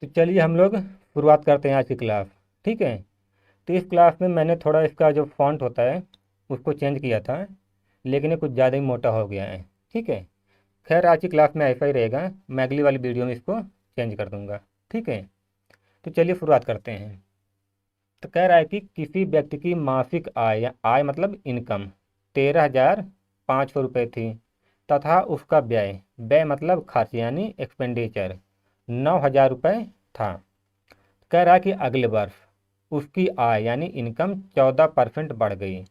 तो चलिए हम लोग शुरुआत करते हैं आज की क्लास। ठीक है। तो इस क्लास में मैंने थोड़ा इसका जो फॉन्ट होता है उसको चेंज किया था, लेकिन ये कुछ ज़्यादा ही मोटा हो गया है। ठीक है। खैर आज की क्लास में ऐसा ही रहेगा, मैं अगली वाली वीडियो में इसको चेंज कर दूंगा। ठीक है। तो चलिए शुरुआत करते हैं। तो कह रहा है कि किसी व्यक्ति की मासिक आय या आय मतलब इनकम 13,500 रुपये थी तथा उसका व्यय व्यय मतलब खर्च यानी एक्सपेंडिचर 9,000 रुपये था। कह रहा है कि अगले वर्ष उसकी आय यानी इनकम 14% बढ़ गई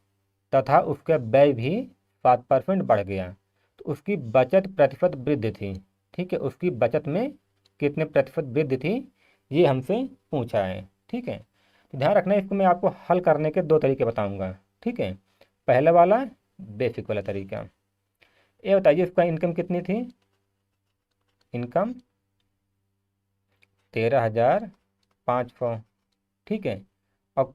तथा उसका व्यय भी 7% बढ़ गया। तो उसकी बचत प्रतिशत वृद्धि थी। ठीक है, उसकी बचत में कितने प्रतिशत वृद्धि थी ये हमसे पूछा है। ठीक है। तो ध्यान रखना, इसको मैं आपको हल करने के दो तरीके बताऊंगा। ठीक है। पहला वाला बेसिक वाला तरीका। ये बताइए उसका इनकम कितनी थी। इनकम 13,500। ठीक है। और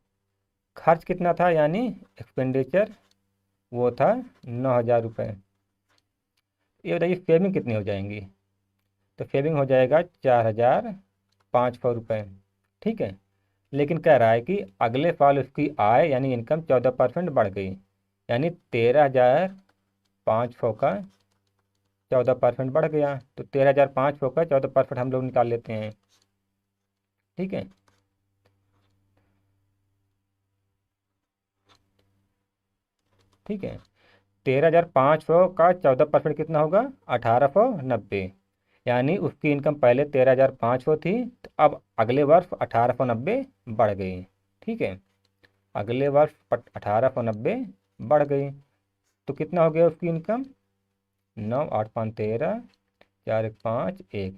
खर्च कितना था यानी एक्सपेंडिचर वो था 9,000 रुपये। ये बताइए सेविंग कितनी हो जाएंगी। तो सेविंग हो जाएगा 4,500 रुपये। ठीक है। लेकिन कह रहा है कि अगले साल उसकी आय यानी इनकम 14% बढ़ गई, यानी 13,500 का 14% बढ़ गया। तो 13,500 का 14% हम लोग निकाल लेते हैं। ठीक है। ठीक है। 13,500 का 14% कितना होगा, 1,890। यानी उसकी इनकम पहले 13,500 थी, तो अब अगले वर्ष 1,890 बढ़ गई। ठीक है। अगले वर्ष 1,890 बढ़ गई। तो कितना हो गया उसकी इनकम, 9, 8, 5, 13, 4, 1, 5, 1,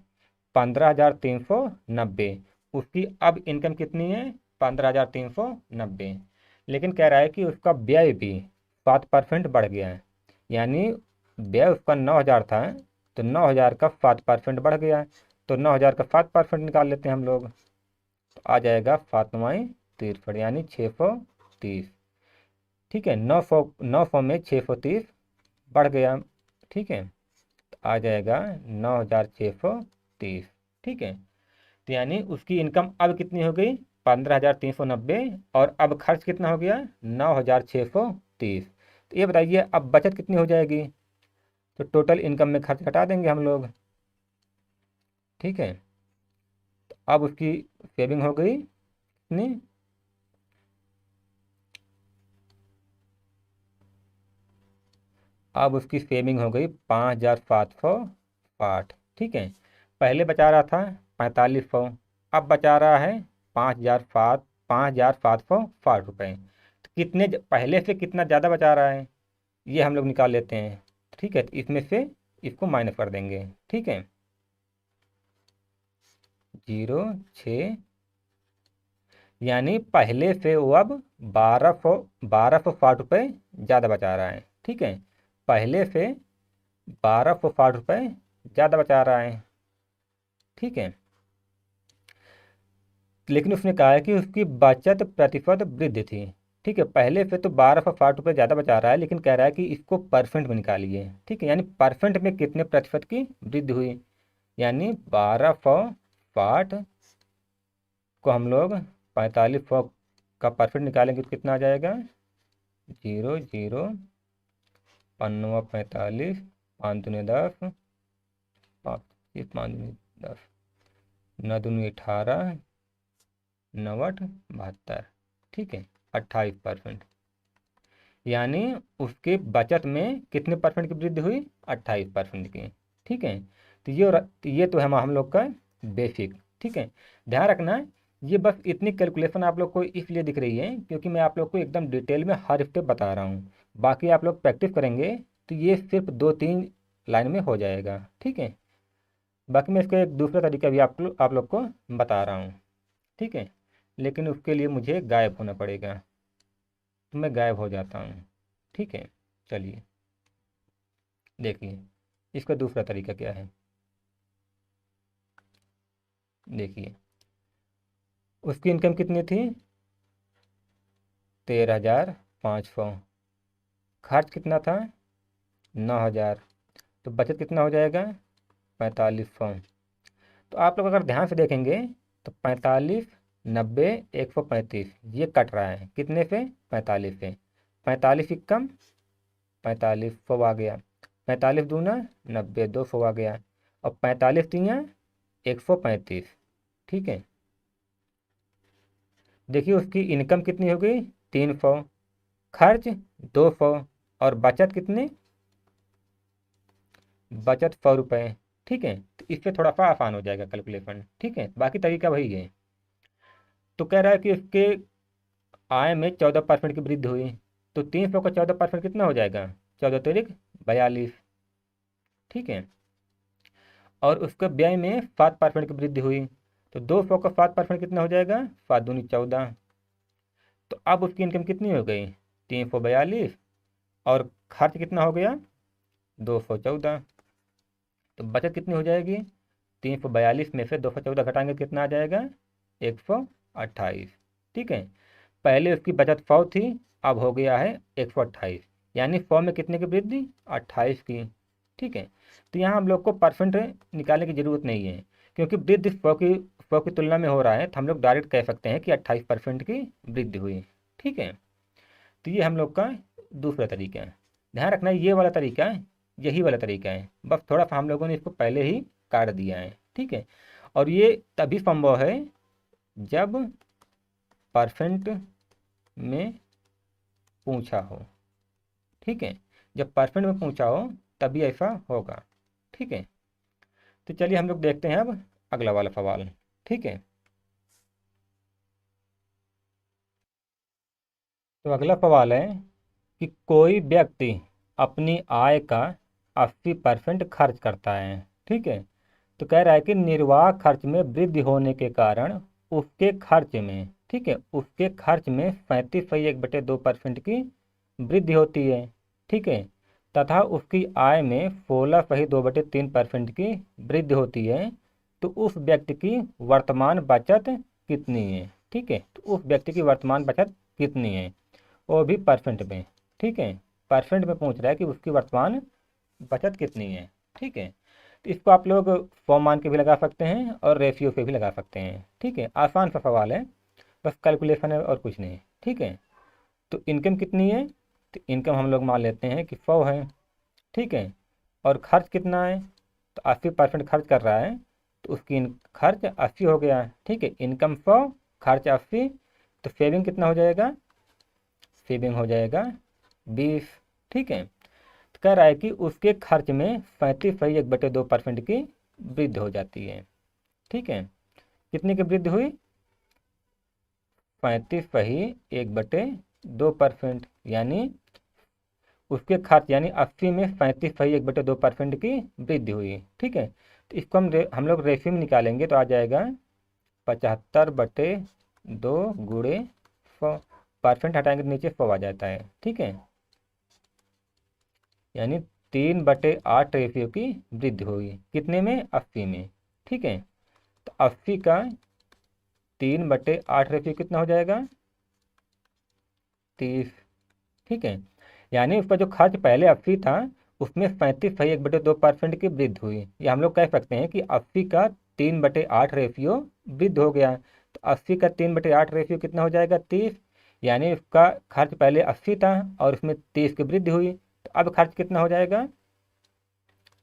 15,390। उसकी अब इनकम कितनी है, 15,390। लेकिन कह रहा है कि उसका व्यय भी 7% बढ़ गया है। यानी व्यय उसका 9,000 था, तो 9,000 का 7% बढ़ गया। तो 9,000 का 7% निकाल लेते हैं हम लोग। तो आ जाएगा 7×9 = यानी 630। ठीक है। 900 में 630 बढ़ गया। ठीक है। तो आ जाएगा 9,630। ठीक है। तो यानी उसकी इनकम अब कितनी हो गई, 15,390। और अब खर्च कितना हो गया, 9,630। तो ये बताइए अब बचत कितनी हो जाएगी। तो टोटल इनकम में खर्च घटा देंगे हम लोग। ठीक है। तो अब उसकी सेविंग हो गई कितनी, अब उसकी सेविंग हो गई 5,760। ठीक है। पहले बचा रहा था 4,500, अब बचा रहा है 5,760 रुपये। तो पहले से कितना ज़्यादा बचा रहा है ये हम लोग निकाल लेते हैं। ठीक है। तो इसमें से इसको माइनस कर देंगे। ठीक है। 0, 6, यानी पहले से वो अब 1,260 रुपये ज़्यादा बचा रहा है। ठीक है। पहले से 1,260 रुपये ज़्यादा बचा रहा है। ठीक है। लेकिन उसने कहा है कि उसकी बचत प्रतिशत वृद्धि थी। ठीक है। पहले से तो 1,260 रुपये ज़्यादा बचा रहा है, लेकिन कह रहा है कि इसको परसेंट में निकालिए। ठीक है। यानी परसेंट में कितने प्रतिशत की वृद्धि हुई, यानी 1,260 को हम लोग 4,500 का परसेंट निकालेंगे तो कितना आ जाएगा, 0, 0, 5×9 = 45, 5×2 = 10, 5×5 = 10, 9×2 = 18, 9×8 = 72। ठीक है। 28%। यानी उसके बचत में कितने परसेंट की वृद्धि हुई, 28% की। ठीक है। तो ये तो है हम लोग का बेसिक। ठीक है। ध्यान रखना, ये बस इतनी कैलकुलेशन आप लोग को इसलिए दिख रही है क्योंकि मैं आप लोग को एकदम डिटेल में हर स्टेप बता रहा हूँ। बाकी आप लोग प्रैक्टिस करेंगे तो ये सिर्फ 2-3 लाइन में हो जाएगा। ठीक है। बाकी मैं इसका एक दूसरा तरीका भी आप लोग को बता रहा हूँ। ठीक है। लेकिन उसके लिए मुझे गायब होना पड़ेगा, तो मैं गायब हो जाता हूँ। ठीक है। चलिए देखिए इसका दूसरा तरीका क्या है। देखिए उसकी इनकम कितनी थी, 13,500। खर्च कितना था, 9,000। तो बचत कितना हो जाएगा, 4,500। तो आप लोग अगर ध्यान से देखेंगे तो 45, 90, 135 ये कट रहा है कितने पे? 45 पे। 45 इक्कम 45 100 आ गया। 45 दूना 90, 200 आ गया। और 45 तियाँ 135। ठीक है, देखिए उसकी इनकम कितनी हो गई? 300, खर्च 200, और बचत कितनी? बचत 100 रुपये। ठीक है, तो इससे थोड़ा सा आसान हो जाएगा कैलकुलेशन। ठीक है, बाकी तरीका वही है। तो कह रहा है कि उसके आय में 14% की वृद्धि हुई। तो 300 का 14% कितना हो जाएगा? 14 तिरिक 42। ठीक है, और उसके व्यय में 7% की वृद्धि हुई। तो 200 का 7% कितना हो जाएगा? 7 दूनी 14। तो अब उसकी इनकम कितनी हो गई? 342, और खर्च कितना हो गया? 214। तो बचत कितनी हो जाएगी? 342 में से 214 घटाएंगे तो कितना आ जाएगा? 128। ठीक है, पहले उसकी बचत 100 थी, अब हो गया है 128, यानी 100 में कितने की वृद्धि? 28 की। ठीक है, तो यहाँ हम लोग को परसेंट निकालने की ज़रूरत नहीं है, क्योंकि वृद्धि 100 की तुलना में हो रहा है, तो हम लोग डायरेक्ट कह सकते हैं कि 28% की वृद्धि हुई। ठीक है, तो ये हम लोग का दूसरा तरीका है। ध्यान रखना ये वाला तरीका है, यही वाला तरीका है, बस थोड़ा सा हम लोगों ने इसको पहले ही काट दिया है। ठीक है, और ये तभी संभव है जब परसेंट में पूछा हो। ठीक है, जब परसेंट में पूछा हो तभी ऐसा होगा। ठीक है, तो चलिए हम लोग देखते हैं अब अगला वाला सवाल। ठीक है, तो अगला सवाल है कि कोई व्यक्ति अपनी आय का 80% खर्च करता है। ठीक है, तो कह रहा है कि निर्वाह खर्च में वृद्धि होने के कारण उसके खर्च में, ठीक है, उसके खर्च में 37.1/2% की वृद्धि होती है। ठीक है, तथा उसकी आय में 16.2/3% की वृद्धि होती है। तो उस व्यक्ति की वर्तमान बचत कितनी है? ठीक है, तो उस व्यक्ति की वर्तमान बचत कितनी है, वो भी परसेंट में। ठीक है, परसेंट में पूछ रहा है कि उसकी वर्तमान बचत कितनी है। ठीक है, तो इसको आप लोग फॉर्म मान के भी लगा सकते हैं और रेशियो पे भी लगा सकते हैं। ठीक है, आसान सा सवाल है, बस कैलकुलेशन है और कुछ नहीं। ठीक है, तो इनकम कितनी है? तो इनकम हम लोग मान लेते हैं कि 100 है। ठीक है, और खर्च कितना है? तो 80% खर्च कर रहा है, तो उसकी खर्च 80 हो गया। ठीक है, इनकम 100, खर्च 80, तो सेविंग कितना हो जाएगा? सेविंग हो जाएगा 20। ठीक है, तो कह रहा है कि उसके खर्च में 35.1/2% की वृद्धि हो जाती है। ठीक है, कितने की वृद्धि हुई? 35.1/2%, यानी उसके खर्च यानी 80 में 35.1/2% की वृद्धि हुई। ठीक है, तो इसको हम लोग रेशियो में निकालेंगे तो आ जाएगा 75/2 गुणे 100। परसेंट हटाएंगे तो नीचे 100 आ जाता है। ठीक है, यानी 3/8 रेशियो की वृद्धि होगी, कितने में? 80 में। ठीक है, तो 80 का 3/8 रेशियो कितना हो जाएगा? 30। ठीक है, यानी उसका जो खर्च पहले 80 था, उसमें 35.1/2% की वृद्धि हुई। या हम लोग कह सकते हैं कि 80 का 3/8 रेशियो वृद्धि हो गया। तो 80 का 3/8 रेशियो कितना हो जाएगा? 30। यानी उसका खर्च पहले 80 था और उसमें 30 की वृद्धि हुई, तो अब खर्च कितना हो जाएगा?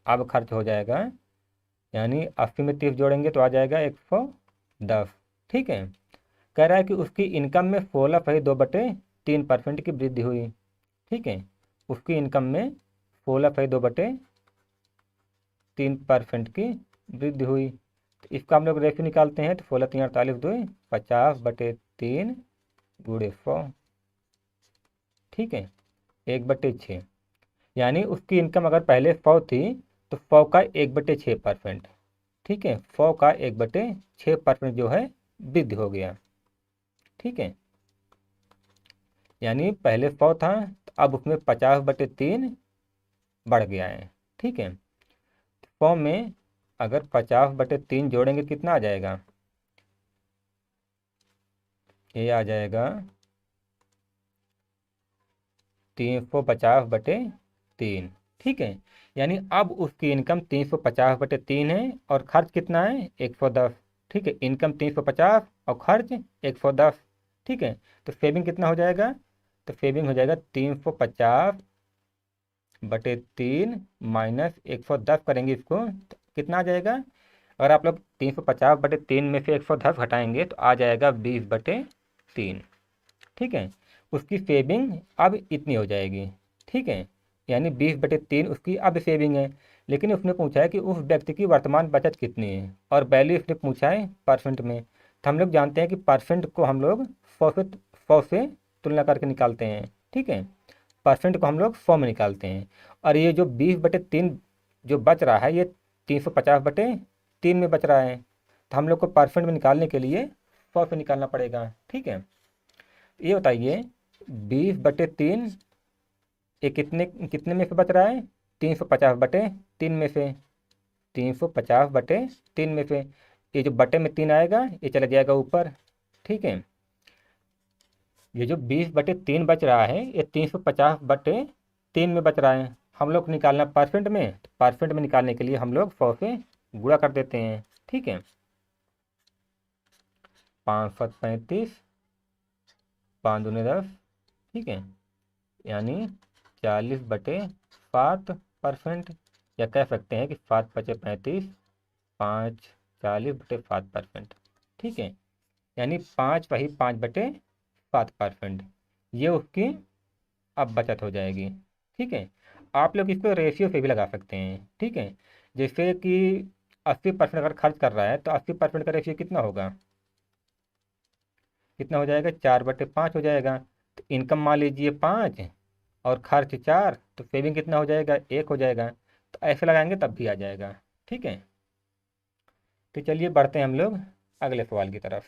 अब खर्च हो जाएगा, यानी 80 में 30 जोड़ेंगे तो आ जाएगा 110। ठीक है, कह रहा है कि उसकी इनकम में 16.2/3% की वृद्धि हुई। ठीक है, उसकी इनकम में 16.2/3% की वृद्धि हुई। तो इसका हम लोग रेशियो निकालते हैं, तो 16 3 48 2 50/3 गुणे 100। ठीक है, 1/6, यानी उसकी इनकम अगर पहले 100 थी तो 100 का 1/6%। ठीक है, 100 का 1/6% जो है वृद्धि हो गया। ठीक है, यानी पहले 100 था तो अब उसमें 50/3 बढ़ गया है। ठीक है, 100 में अगर 50/3 जोड़ेंगे कितना आ जाएगा? ये आ जाएगा 350/3। ठीक है, यानी अब उसकी इनकम 350/3 है और खर्च कितना है? 110। ठीक है, इनकम 350 और खर्च 110। ठीक है, तो सेविंग कितना हो जाएगा? तो सेविंग हो जाएगा 350/3 माइनस 110 करेंगे इसको तो कितना आ जाएगा? अगर आप लोग 350/3 में से 110 घटाएंगे तो आ जाएगा 20/3। ठीक है, उसकी सेविंग अब इतनी हो जाएगी। ठीक है, यानी 20/3 उसकी अब सेविंग है। लेकिन उसने पूछा है कि उस व्यक्ति की वर्तमान बचत कितनी है और वैल्यू उसने पूछा है परसेंट में। तो हम लोग जानते हैं कि परसेंट को हम लोग 100 से तुलना करके निकालते हैं। ठीक है, परसेंट को हम लोग 100 में निकालते हैं। और ये जो 20/3 जो बच रहा है ये 350/3 में बच रहा है। तो हम लोग को परसेंट में निकालने के लिए 100 से निकालना पड़ेगा। ठीक है, ये बताइए 20/3 ये कितने कितने में से बच रहा है? 350/3 में से। 350/3 में से ये जो बटे में 3 आएगा ये चला जाएगा ऊपर। ठीक है, ये जो 20/3 बच रहा है ये 350/3 में बच रहा है। हम लोग को निकालना परसेंट में, तो परसेंट में निकालने के लिए हम लोग 100 से गुणा कर देते हैं। ठीक है, 535, 5 दूनी 10। ठीक है, यानी 40/7%, या कह सकते हैं कि 7×5=35, 5 40/7%। ठीक है, यानी 5/5/7%, ये उसकी अब बचत हो जाएगी। ठीक है, आप लोग इसको रेशियो से भी लगा सकते हैं। ठीक है, जैसे कि 80% अगर खर्च कर रहा है तो 80% का रेशियो कितना होगा? कितना हो जाएगा? 4/5 हो जाएगा। तो इनकम मान लीजिए 5 और खर्च 4, तो सेविंग कितना हो जाएगा? 1 हो जाएगा। तो ऐसे लगाएंगे तब भी आ जाएगा। ठीक है, तो चलिए बढ़ते हैं हम लोग अगले सवाल की तरफ।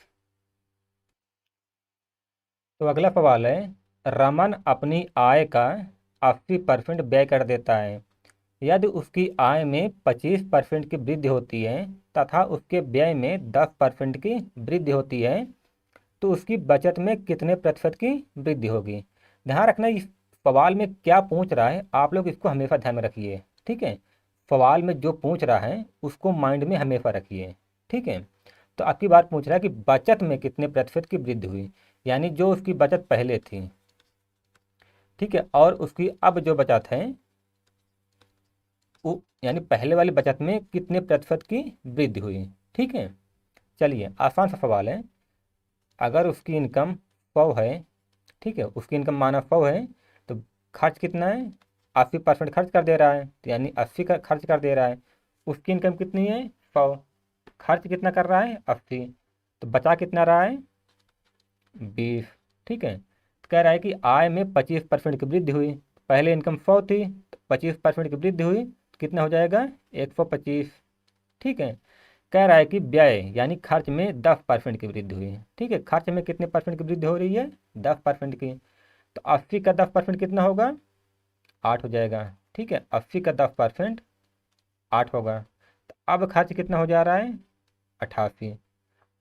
तो अगला सवाल है, रमन अपनी आय का 80% व्यय कर देता है। यदि उसकी आय में 25% की वृद्धि होती है तथा उसके व्यय में 10% की वृद्धि होती है तो उसकी बचत में कितने प्रतिशत की वृद्धि होगी? ध्यान रखना इस सवाल में क्या पूछ रहा है, आप लोग इसको हमेशा ध्यान में रखिए। ठीक है, सवाल में जो पूछ रहा है उसको माइंड में हमेशा रखिए। ठीक है, तो आपकी बात पूछ रहा है कि बचत में कितने प्रतिशत की वृद्धि हुई, यानी जो उसकी बचत पहले थी। ठीक है, और उसकी अब जो बचत है वो यानी पहले वाली बचत में कितने प्रतिशत की वृद्धि हुई। ठीक है, चलिए आसान सा सवाल है। अगर उसकी इनकम 100 है, ठीक है, उसकी इनकम माना 100 है, तो खर्च कितना है? 80% खर्च कर दे रहा है, तो यानी 80 का खर्च कर दे रहा है। उसकी इनकम कितनी है? 100, खर्च कितना कर रहा है? 80, तो बचा कितना रहा है? 20। ठीक है, तो कह रहा है कि आय में 25% की वृद्धि हुई। पहले इनकम 100 थी तो 25% की वृद्धि हुई तो कितना हो जाएगा? 125। ठीक है, कह रहा है कि व्यय यानी खर्च में 10% की वृद्धि हुई है। ठीक है, खर्च में कितने परसेंट की वृद्धि हो रही है? 10% की। तो 80 का 10% कितना होगा? 8 हो जाएगा। ठीक है, 80 का 10% 8 होगा। तो अब खर्च कितना हो जा रहा है? 88।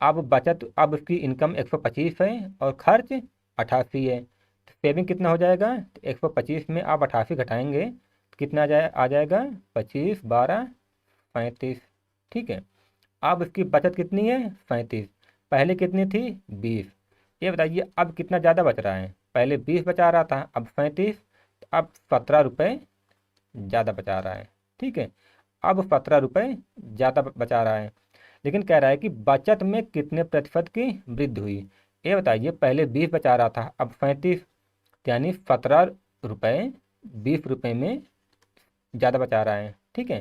अब बचत, अब उसकी इनकम 125 है और खर्च 88 है, तो सेविंग कितना हो जाएगा? तो 125 में आप 88 घटाएंगे तो कितना आ जाएगा? 25 12 35। ठीक है, अब उसकी बचत कितनी है? 37। पहले कितनी थी? 20। ये बताइए अब कितना ज़्यादा बच रहा है? पहले 20 बचा रहा था, अब 37, तो अब 17 रुपये ज़्यादा बचा रहा है। ठीक है, अब 17 रुपये ज़्यादा बचा रहा है। लेकिन कह रहा है कि बचत में कितने प्रतिशत की वृद्धि हुई। ये बताइए, पहले 20 बचा रहा था अब 37, यानी 17 रुपये 20 रुपये में ज़्यादा बचा रहा है। ठीक है,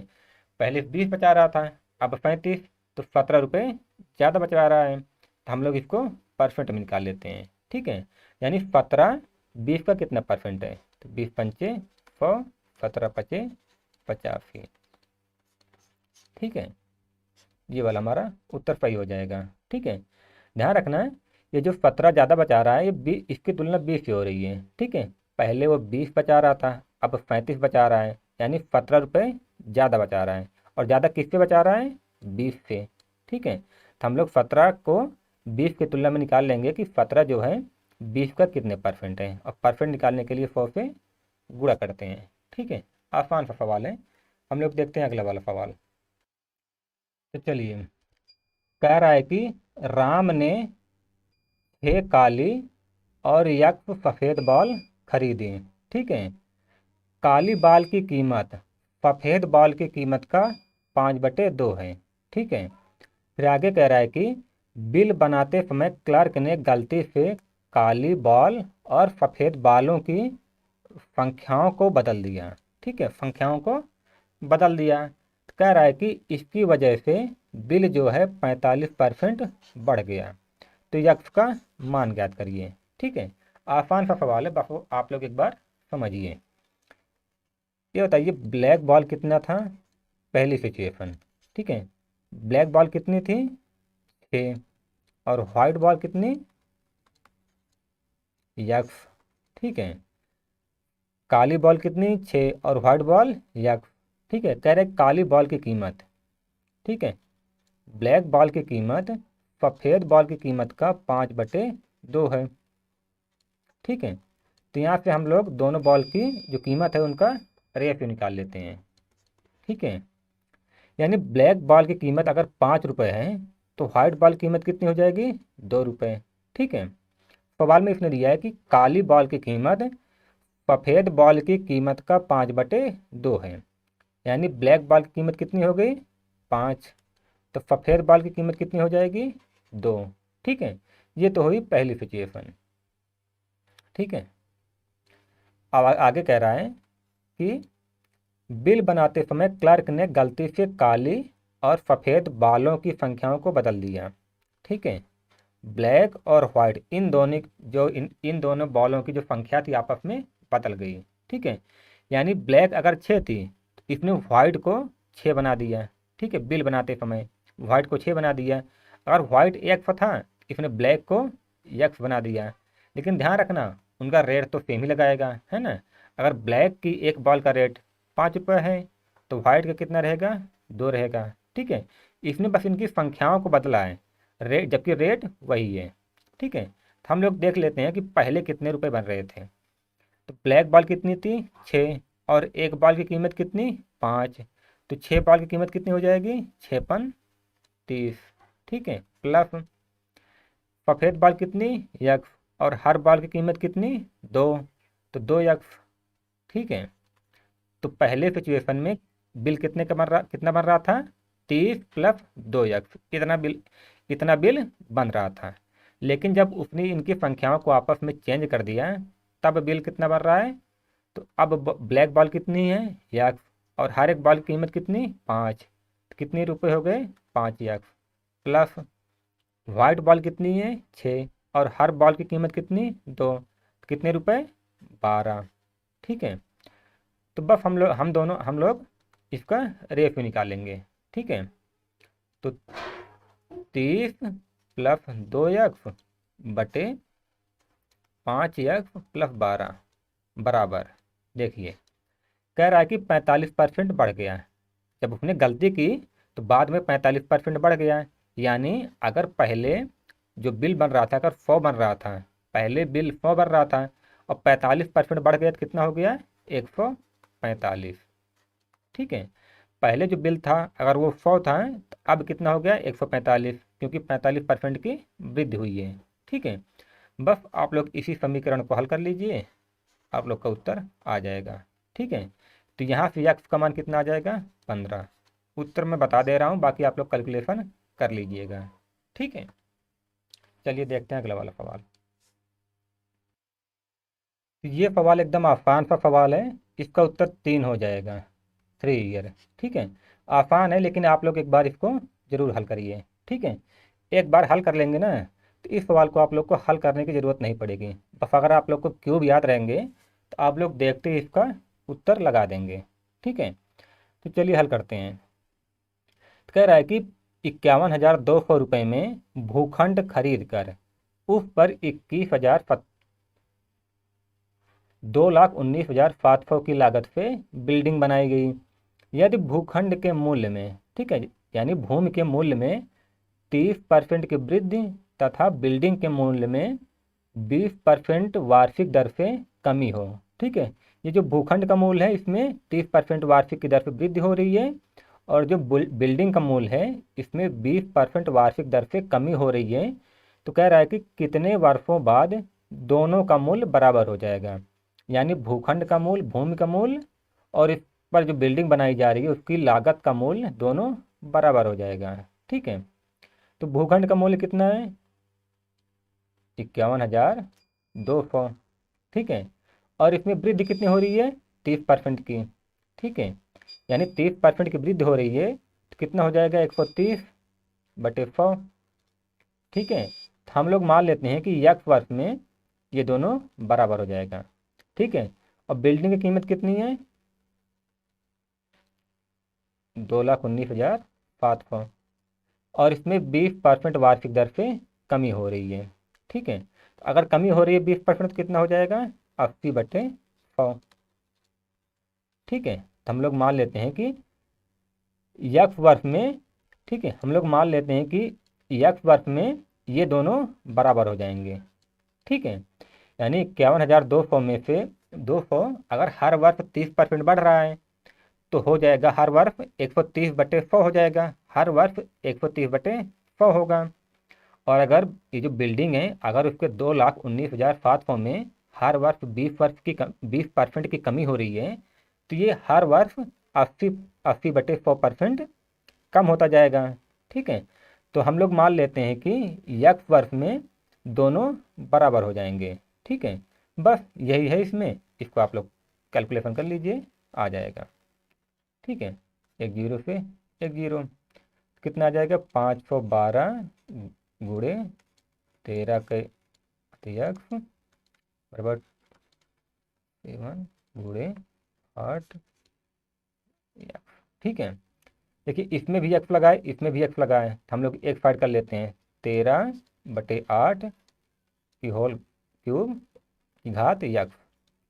पहले 20 बचा रहा था अब 35, तो 17 रुपये ज़्यादा बचा रहा है। तो हम लोग इसको परसेंट में निकाल लेते हैं। ठीक है, यानी 17 20 का कितना परसेंट है? तो 20×5 100, 17×5 85। ठीक है, ये वाला हमारा उत्तर सही हो जाएगा। ठीक है, ध्यान रखना है ये जो 17 ज़्यादा बचा रहा है ये 20 इसकी तुलना 20 से हो रही है। ठीक है, पहले वो 20 बचा रहा था अब 35 बचा रहा है, यानी 17 रुपये ज़्यादा बचा रहा है। और ज़्यादा किससे बचा रहा है? 20 से। ठीक है, तो हम लोग 17 को 20 की तुलना में निकाल लेंगे कि 17 जो है 20 का कितने परसेंट है, और परसेंट निकालने के लिए 100 से गुणा करते हैं। ठीक है, आसान सा सवाल है। हम लोग देखते हैं अगला वाला सवाल। तो चलिए, कह रहा है कि राम ने 6 काली और एक सफ़ेद बॉल खरीदी। ठीक है, काली बॉल की कीमत सफ़ेद बॉल की कीमत का 5/2 है। ठीक है, फिर आगे कह रहा है कि बिल बनाते समय क्लर्क ने गलती से काली बॉल और सफ़ेद बालों की संख्याओं को बदल दिया। ठीक है, संख्याओं को बदल दिया। कह रहा है कि इसकी वजह से बिल जो है 45% बढ़ गया। तो यक्स का मान ज्ञात करिए। ठीक है, आसान सा सवाल है, बस आप लोग एक बार समझिए। ये बताइए ब्लैक बॉल कितना था, पहली सिचुएशन। ठीक है, ब्लैक बॉल कितनी थी, 6, और वाइट बॉल कितनी, यक्स। ठीक है, काली बॉल कितनी, 6, और वाइट बॉल यक्स। ठीक है, कह रहे काली बॉल की कीमत, ठीक है, ब्लैक बॉल की कीमत सफ़ेद बॉल की कीमत का 5/2 है। ठीक है, तो यहाँ से हम लोग दोनों बॉल की जो कीमत है उनका रेशियो निकाल लेते हैं। ठीक है, यानी ब्लैक बॉल की कीमत अगर 5 रुपये है तो वाइट बॉल की कीमत कितनी हो जाएगी, 2 रुपये। ठीक है, सवाल में इसने दिया है कि काली बॉल की कीमत सफ़ेद बॉल की कीमत का 5/2 है, यानी ब्लैक बॉल की कीमत कितनी हो गई, 5, तो सफ़ेद बॉल की कीमत कितनी हो जाएगी, 2। ठीक है, ये तो हुई पहली सिचुएशन। ठीक है, अब आगे कह रहा है कि बिल बनाते समय क्लर्क ने गलती से काली और सफ़ेद बालों की संख्याओं को बदल दिया। ठीक है, ब्लैक और वाइट इन दोनों बॉलों की जो संख्या थी आपस में बदल गई। ठीक है, यानी ब्लैक अगर 6 थी तो इसने वाइट को 6 बना दिया। ठीक है, बिल बनाते समय वाइट को 6 बना दिया। अगर वाइट एक था इसने ब्लैक को यक्स बना दिया। लेकिन ध्यान रखना उनका रेट तो सेम ही लगाएगा, है ना। अगर ब्लैक की एक बॉल का रेट 5 रुपये है तो वाइट का कितना रहेगा, 2 रहेगा। ठीक है, इसने बस इनकी संख्याओं को बदला है, रेट जबकि रेट वही है। ठीक है, तो हम लोग देख लेते हैं कि पहले कितने रुपए बन रहे थे। तो ब्लैक बॉल कितनी थी, 6, और एक बॉल की कीमत कितनी, 5, तो 6 बॉल की कीमत कितनी हो जाएगी, 6×5 = 30। ठीक है, प्लस सफ़ेद बॉल कितनी, यक्स, और हर बॉल की कीमत कितनी, 2, तो 2 यक्स। ठीक है, तो पहले सिचुएशन में बिल कितना बन रहा था, 30 + 2 यक्स, इतना बिल बन रहा था। लेकिन जब उसने इनकी संख्याओं को आपस में चेंज कर दिया तब बिल कितना बन रहा है, तो अब ब्लैक बॉल कितनी है, यक्स, और हर एक बॉल की कीमत कितनी, 5, तो कितने रुपए हो गए, 5 यक्स, प्लस वाइट बॉल कितनी है, 6, और हर बॉल की कीमत कितनी, 2, तो कितने रुपए, 12। ठीक है, तो बस हम लोग इसका रेशियो निकालेंगे। ठीक है, तो 30 + 2 यक्स बटे 5 यक्स + 12 बराबर, देखिए कह रहा है कि 45% बढ़ गया। जब उसने गलती की तो बाद में 45% बढ़ गया। यानी अगर पहले जो बिल बन रहा था, अगर 100 बन रहा था, पहले बिल 100 बन रहा था और 45% बढ़ गया तो कितना हो गया, 145। ठीक है, पहले जो बिल था अगर वो 100 था तो अब कितना हो गया, 145, क्योंकि 45% की वृद्धि हुई है। ठीक है, बस आप लोग इसी समीकरण को हल कर लीजिए, आप लोग का उत्तर आ जाएगा। ठीक है, तो यहाँ से यक्स का मान कितना आ जाएगा, 15। उत्तर मैं बता दे रहा हूँ, बाकी आप लोग कैलकुलेशन कर लीजिएगा। ठीक है, चलिए देखते हैं अगला वाला सवाल। तो ये सवाल एकदम आसान सा सवाल है, इसका उत्तर 3 हो जाएगा, 3 ईयर। ठीक है, आसान है लेकिन आप लोग एक बार इसको ज़रूर हल करिए। ठीक है, एक बार हल कर लेंगे ना तो इस सवाल को आप लोग को हल करने की ज़रूरत नहीं पड़ेगी। बस अगर आप लोग को क्यूब याद रहेंगे तो आप लोग देखते ही इसका उत्तर लगा देंगे। ठीक है, तो चलिए हल करते हैं। तो कह रहा है कि 51,200 रुपये में भूखंड खरीद कर उस पर 2,19,700 की लागत से बिल्डिंग बनाई गई। यदि भूखंड के मूल्य में, ठीक है, यानी भूमि के मूल्य में 30% की वृद्धि तथा बिल्डिंग के मूल्य में 20% वार्षिक दर से कमी हो। ठीक है, ये जो भूखंड का मूल्य है इसमें 30% वार्षिक की दर से वृद्धि हो रही है और जो बिल्डिंग का मूल्य है इसमें 20% वार्षिक दर से कमी हो रही है, तो कह रहा है कि कितने वर्षों बाद दोनों का मूल्य बराबर हो जाएगा। यानी भूखंड का मूल्य, भूमि का मूल्य और इस पर जो बिल्डिंग बनाई जा रही है उसकी लागत का मूल्य दोनों बराबर हो जाएगा। ठीक है, तो भूखंड का मूल्य कितना है? 51,200। ठीक है, और इसमें वृद्धि कितनी हो रही है? 30% की। ठीक है, यानी 30% की वृद्धि हो रही है, तो कितना हो जाएगा? 130/100। ठीक है, तो हम लोग मान लेते हैं कि यक्स वर्ष में ये दोनों बराबर हो जाएगा। ठीक है, और बिल्डिंग की कीमत कितनी है? 2,19,700, और इसमें 20% वार्षिक दर से कमी हो रही है। ठीक है, तो अगर कमी हो रही है 20%, तो कितना हो जाएगा? 80/100। ठीक है, तो हम लोग मान लेते हैं कि यक्स वर्ष में, ठीक है, हम लोग मान लेते हैं कि यक्स वर्ष में ये दोनों बराबर हो जाएंगे। ठीक है, यानी 51,200 में से 200 अगर हर वर्ष 30% बढ़ रहा है तो हो जाएगा हर वर्ष 130/100 हो जाएगा, हर वर्ष 130/100 होगा। और अगर ये जो बिल्डिंग है अगर उसके 2,19,700 में हर वर्ष 20% की कमी हो रही है, तो ये हर वर्ष 80/100% कम होता जाएगा। ठीक है, तो हम लोग मान लेते हैं कि यक्स वर्ष में दोनों बराबर हो जाएंगे। ठीक है, बस यही है इसमें, इसको आप लोग कैलकुलेशन कर लीजिए, आ जाएगा। ठीक है, एक जीरो से एक जीरो, कितना आ जाएगा? 512 गुणे 13 के यक्स बराबर 7 गुणे 8 यक्स। ठीक है, देखिए इसमें भी एक्स लगाए, इसमें भी एक्स लगाए, हम लोग एक साइड कर लेते हैं। 13/8 की होल क्यूब की घात यक्स।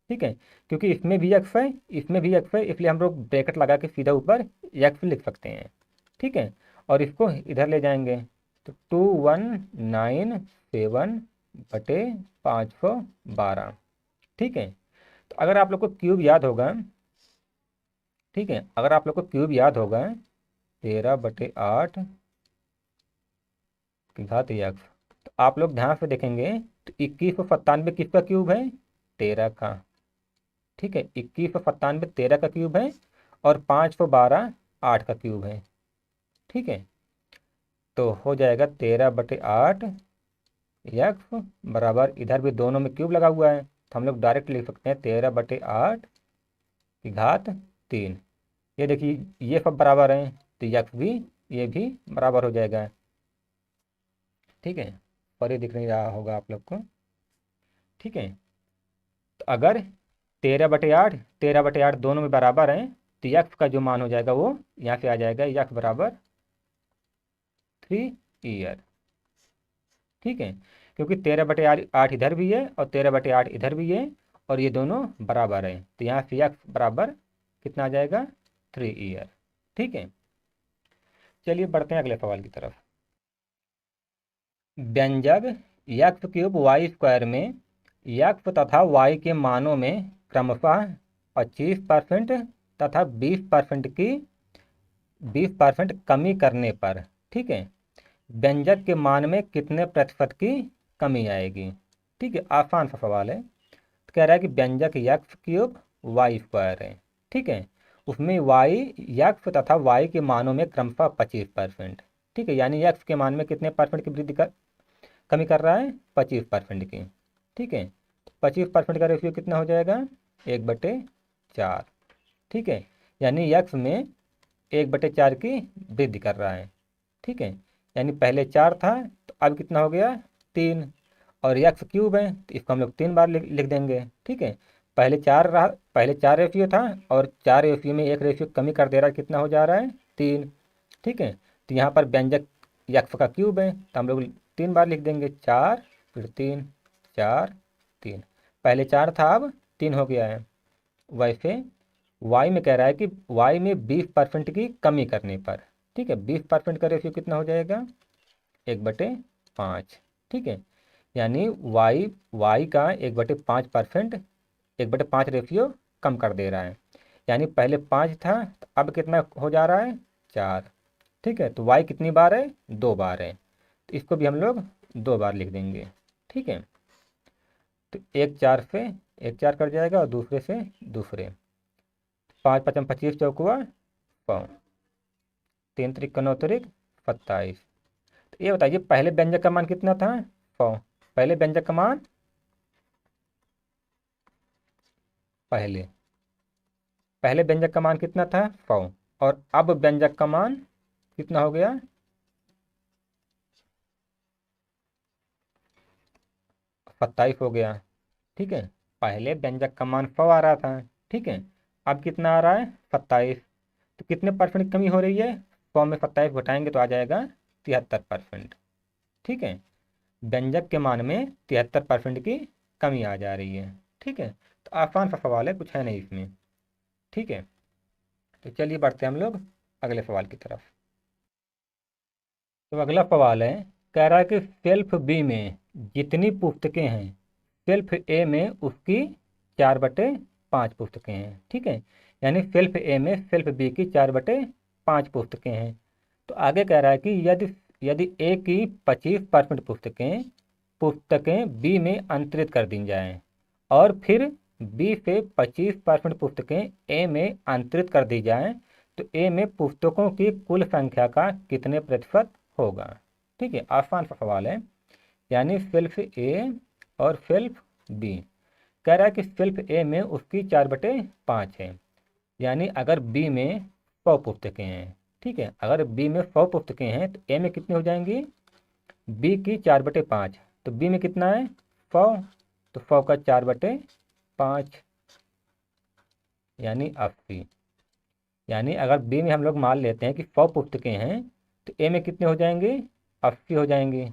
ठीक है, क्योंकि इसमें भी एक्स है, इसमें भी एक्स है, इसलिए हम लोग ब्रैकेट लगा के सीधा ऊपर एक्स लिख सकते हैं। ठीक है, और इसको इधर ले जाएंगे तो 2197/512। ठीक है, तो अगर आप लोग को क्यूब याद होगा, ठीक है, अगर आप लोग को क्यूब याद होगा 13/8 की घात यक्स, तो आप लोग ध्यान से देखेंगे तो 2197 किसका क्यूब है? 13 का। ठीक है, 2197 13 का क्यूब है, और 512 8 का क्यूब है। ठीक है, तो हो जाएगा 13/8 यक्स बराबर, इधर भी दोनों में क्यूब लगा हुआ है तो हम लोग डायरेक्ट लिख सकते हैं 13/8 की घात 3। ये देखिए ये सब बराबर हैं, तो यक्स भी, ये भी बराबर हो जाएगा। ठीक है, पर ये दिख नहीं रहा होगा आप लोग को। ठीक है, तो अगर 13/8 दोनों में बराबर हैं, तो यक्स का जो मान हो जाएगा वो यहाँ से आ जाएगा, यक्स बराबर 3 ईयर। ठीक है, क्योंकि 13/8 इधर भी है और 13/8 इधर भी है, और ये दोनों बराबर हैं, तो यहाँ से यक्स बराबर कितना आ जाएगा? 3 ईयर। ठीक है, चलिए बढ़ते हैं अगले सवाल की तरफ। व्यंजक यक्स क्यूब वाई स्क्वायर में यक्स तथा वाई के मानों में क्रमशः 25% तथा 20% कमी करने पर, ठीक है, व्यंजक के मान में कितने प्रतिशत की कमी आएगी? ठीक है, आसान सा सवाल है। तो कह रहा है कि व्यंजक यक्स क्यूब वाई स्क्वायर है। ठीक है, उसमें वाई, यक्स तथा वाई के मानों में क्रमशः 25%। ठीक है, यानी यक्स के मान में कितने परसेंट की कमी कर रहा है? 25% की। ठीक है, 25% का रेशियो कितना हो जाएगा? 1/4। ठीक है, यानी यक्स में 1/4 की वृद्धि कर रहा है। ठीक है, यानी पहले 4 था तो अब कितना हो गया? 3। और यक्स क्यूब है तो इसको हम लोग 3 बार लिख देंगे। ठीक है, पहले 4 रहा, पहले 4 रेशियो था और 4 रेशियो में एक रेशियो कमी कर दे रहा है, कितना हो जा रहा है? 3। ठीक है, तो यहाँ पर व्यंजक यक्स का क्यूब है तो हम लोग 3 बार लिख देंगे, 4 फिर 3, 4 3। पहले 4 था अब 3 हो गया है। वैसे वाई में कह रहा है कि वाई में 20% की कमी करने पर, ठीक है, 20% का रेशियो कितना हो जाएगा? 1/5। ठीक है, यानी वाई वाई का 1/5%, 1/5 रेशियो कम कर दे रहा है। यानी पहले 5 था तो अब कितना हो जा रहा है? 4। ठीक है, तो वाई कितनी बार है, 2 बार है, तो इसको भी हम लोग 2 बार लिख देंगे। ठीक है, तो एक 4 से एक 4 कट जाएगा और दूसरे से दूसरे, 5 पचम 25 चौकुआ 100, 3 त्रिक 9 त्रिक 27। तो ये बताइए पहले व्यंजक का मान कितना था, 100। पहले व्यंजक का मान, पहले पहले व्यंजक का मान कितना था, 100, और अब व्यंजक का मान कितना हो गया, 27 हो गया। ठीक है, पहले व्यंजक का मान 100 आ रहा था, ठीक है, अब कितना आ रहा है, 27। तो कितने परसेंट कमी हो रही है, 100 में 27 घटाएंगे तो आ जाएगा 73%। ठीक है, व्यंजक के मान में 73% की कमी आ जा रही है। ठीक है, तो आसान सा सवाल है, कुछ है नहीं इसमें। ठीक है, तो चलिए बढ़ते हैं हम लोग अगले सवाल की तरफ। तो अगला सवाल है, कह रहा है कि सेल्फ बी में जितनी पुस्तकें हैं, सेल्फ ए में उसकी 4/5 पुस्तकें हैं। ठीक है, यानी सेल्फ ए में सेल्फ बी की 4/5 पुस्तकें हैं। तो आगे कह रहा है कि यदि यदि ए की 25% पुस्तकें पुस्तकें बी में अंतरित कर दी जाएं, और फिर बी से 25% पुस्तकें ए में अंतरित कर दी जाएं, तो ए में पुस्तकों की कुल संख्या का कितने प्रतिशत होगा। ठीक है, आसान सा सवाल है, यानी सेल्फ ए और सेल्फ बी। कह रहा है कि सेल्फ ए में उसकी 4/5 है, यानी अगर बी में 100 पुस्तकें हैं। ठीक है, अगर बी में 100 पुस्तकें हैं तो ए में कितनी हो जाएंगी, बी की 4/5, तो बी में कितना है, 100, तो 100 का 4/5 यानी 80। यानी अगर बी में हम लोग मान लेते हैं कि 100 पुस्तकें हैं, तो ए में कितने हो जाएंगे, 80 हो जाएंगी।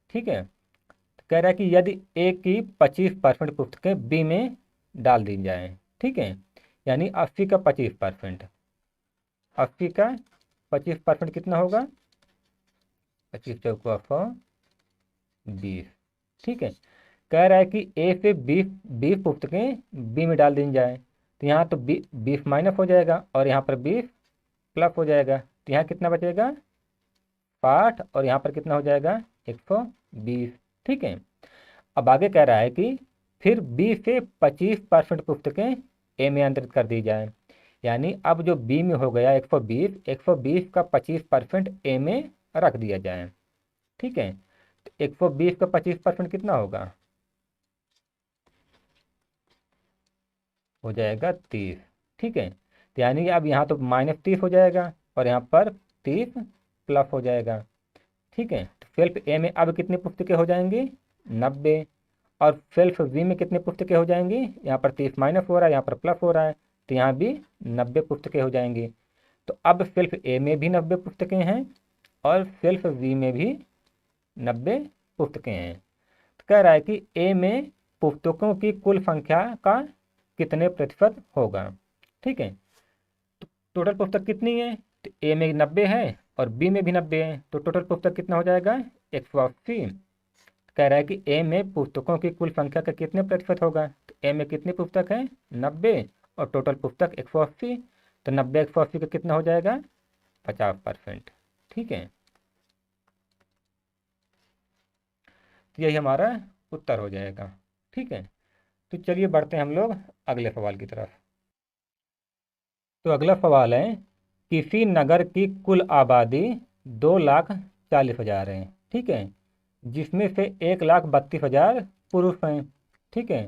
ठीक है, तो कह रहा है कि यदि ए की 25% पुस्तकें बी में डाल दी जाएं, ठीक है, यानी 80 का 25%, 80 का 25% कितना होगा, 25 चौका 100, 20। ठीक है, कह रहा है कि ए से 20 पुस्तकें बी में डाल दी जाए, तो यहाँ तो 20 माइनस हो जाएगा और यहाँ पर 20 प्लस हो जाएगा, तो यहाँ कितना बचेगा, 60, और यहाँ पर कितना हो जाएगा, 120। ठीक है, अब आगे कह रहा है कि फिर बी से 25% पुस्तकें ए में अंतरित कर दी जाए, यानी अब जो बी में हो गया 120, 120 का 25% ए में रख दिया जाए। ठीक है, तो 120 का 25% कितना होगा, हो जाएगा 30। ठीक है, तो यानी कि अब यहाँ तो -30 हो जाएगा और यहाँ पर 30 प्लस हो जाएगा। ठीक है, तो सेल्फ ए में अब कितनी पुस्तकें हो जाएंगी, 90, और सेल्फ बी में कितनी पुस्तकें हो जाएंगी, यहाँ पर 30 माइनस हो रहा है, यहाँ पर प्लस हो रहा है, तो यहाँ भी 90 पुस्तकें हो जाएंगी। तो अब सेल्फ ए में भी 90 पुस्तकें हैं और सेल्फ बी में भी 90 पुस्तकें हैं। तो कह रहा है कि ए में पुस्तकों की कुल संख्या का कितने प्रतिशत होगा। ठीक है, तो टोटल पुस्तक कितनी है, तो ए में 90 है और बी में भी 90 है, तो टोटल पुस्तक कितना हो जाएगा, 180। कह रहा है कि ए में पुस्तकों की कुल संख्या का कितने प्रतिशत होगा, तो ए में कितनी पुस्तक है, 90, और टोटल पुस्तक 180, तो 90 180 का कितना हो जाएगा, 50%। ठीक है, तो यही हमारा उत्तर हो जाएगा। ठीक है, तो चलिए बढ़ते हैं हम लोग अगले सवाल की तरफ। तो अगला सवाल है, किसी नगर की कुल आबादी 2,40,000 है। ठीक है, जिसमें से 1,32,000 पुरुष हैं। ठीक है,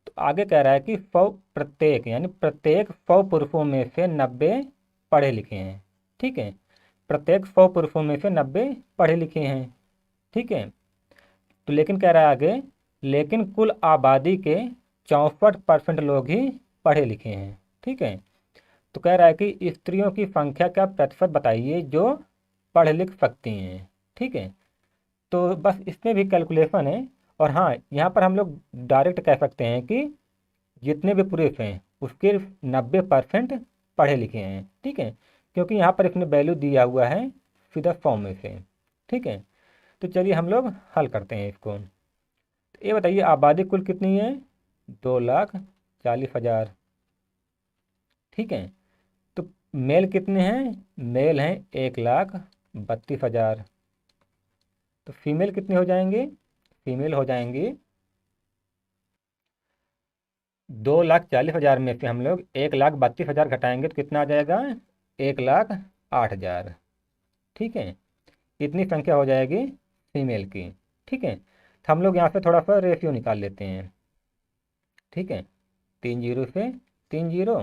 तो आगे कह रहा है कि 100 प्रत्येक, यानी प्रत्येक 100 पुरुषों में से 90 पढ़े लिखे हैं। ठीक है, प्रत्येक 100 पुरुषों में से 90 पढ़े लिखे हैं। ठीक है, तो लेकिन कह रहा है आगे, लेकिन कुल आबादी के 64% लोग ही पढ़े लिखे हैं। ठीक है, तो कह रहा है कि स्त्रियों की संख्या का प्रतिशत बताइए जो पढ़ लिख सकती हैं। ठीक है, तो बस इसमें भी कैलकुलेशन है, और हाँ यहाँ पर हम लोग डायरेक्ट कह सकते हैं कि जितने भी पुरुष हैं उसके 90% पढ़े लिखे हैं। ठीक है, क्योंकि यहाँ पर इसने वैल्यू दिया हुआ है सीधा 100 में से। ठीक है, तो चलिए हम लोग हल करते हैं इसको। तो ये बताइए आबादी कुल कितनी है, 2,40,000। ठीक है, तो मेल कितने हैं? मेल हैं 1,32,000। तो फीमेल कितने हो जाएंगे? फीमेल हो जाएंगी 2,40,000 में से हम लोग 1,32,000 घटाएंगे तो कितना आ जाएगा? 1,08,000। ठीक है, इतनी संख्या हो जाएगी फीमेल की। ठीक है, तो हम लोग यहाँ से थोड़ा सा रेशियो निकाल लेते हैं। ठीक है, 3 जीरो से 3 जीरो,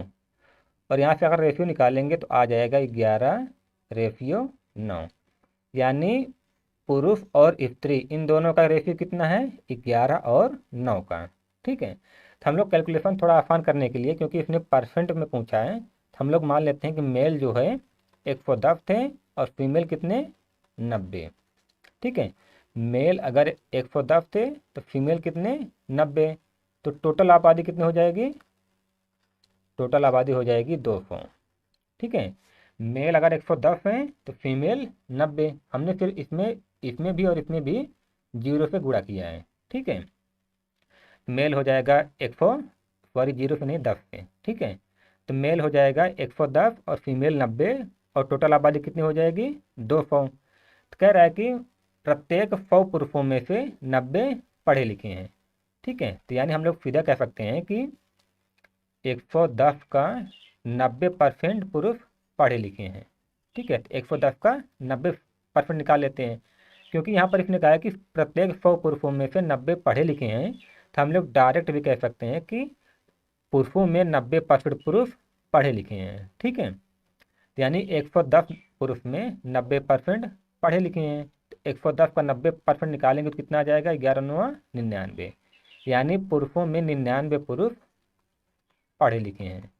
और यहाँ से अगर रेशियो निकालेंगे तो आ जाएगा 11/9। यानी पुरुष और स्त्री इन दोनों का रेशियो कितना है? 11 और 9 का। ठीक है, तो हम लोग कैलकुलेशन थोड़ा आसान करने के लिए, क्योंकि इसने परसेंट में पूछा है, तो हम लोग मान लेते हैं कि मेल जो है 110 थे और फीमेल कितने? 90। ठीक है, मेल अगर 110 थे तो फीमेल कितने? 90। तो टोटल आबादी कितनी हो जाएगी? टोटल आबादी हो जाएगी 200। ठीक है, मेल अगर 110 हैं तो फीमेल 90। हमने फिर इसमें इसमें भी और इसमें भी जीरो से गुणा किया है। ठीक है, मेल हो जाएगा 100, सॉरी जीरो से नहीं 10 से। ठीक है, तो मेल हो जाएगा 110 और फीमेल 90, और टोटल आबादी कितनी हो जाएगी? 200। तो कह रहा है कि प्रत्येक 100 पुरुषों में से 90 पढ़े लिखे हैं। ठीक है, तो यानी हम लोग सीधा कह सकते हैं कि 110 का 90% पुरुष पढ़े लिखे हैं। ठीक है, तो 110 का 90% निकाल लेते हैं, क्योंकि यहाँ पर इसने कहा है कि प्रत्येक 100 पुरुषों में से 90 पढ़े लिखे हैं, तो हम लोग डायरेक्ट भी कह सकते हैं कि पुरुषों में 90% पुरुष पढ़े लिखे हैं। ठीक है, तो यानी 110 पुरुष में 90% पढ़े लिखे हैं, तो 110 का 90% निकालेंगे तो कितना आ जाएगा? 11×9 = 99। यानी पुरुषों में 99 पुरुष पढ़े लिखे हैं।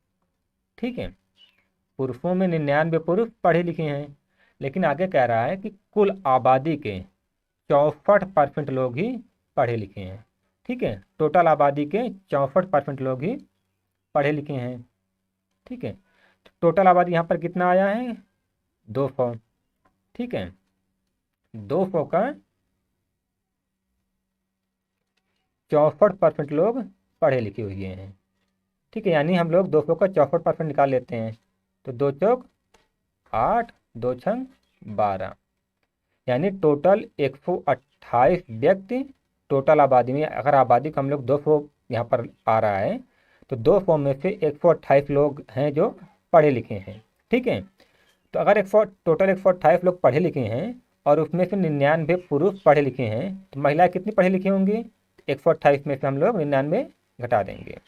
ठीक है, पुरुषों में 99 पुरुष पढ़े लिखे हैं, लेकिन आगे कह रहा है कि कुल आबादी के 64% लोग ही पढ़े लिखे हैं। ठीक है, टोटल आबादी के 64% लोग ही पढ़े लिखे हैं। ठीक है, तो टोटल आबादी यहाँ पर कितना आया है? 200। ठीक है, 200 का 64% लोग पढ़े लिखे हुए हैं। ठीक है, यानी हम लोग 200 का 64% निकाल लेते हैं, तो 2 चौक 8, 2 छंग 12, यानी टोटल 128 व्यक्ति टोटल आबादी में। अगर आबादी को हम लोग 200 यहाँ पर आ रहा है, तो 200 में से 128 लोग हैं जो पढ़े लिखे हैं। ठीक है, तो अगर 100 टोटल 128 लोग पढ़े लिखे हैं और उसमें से 99 पुरुष पढ़े लिखे हैं, तो महिलाएं कितनी पढ़ी लिखी होंगी? 128 में से हम लोग 99 घटा देंगे।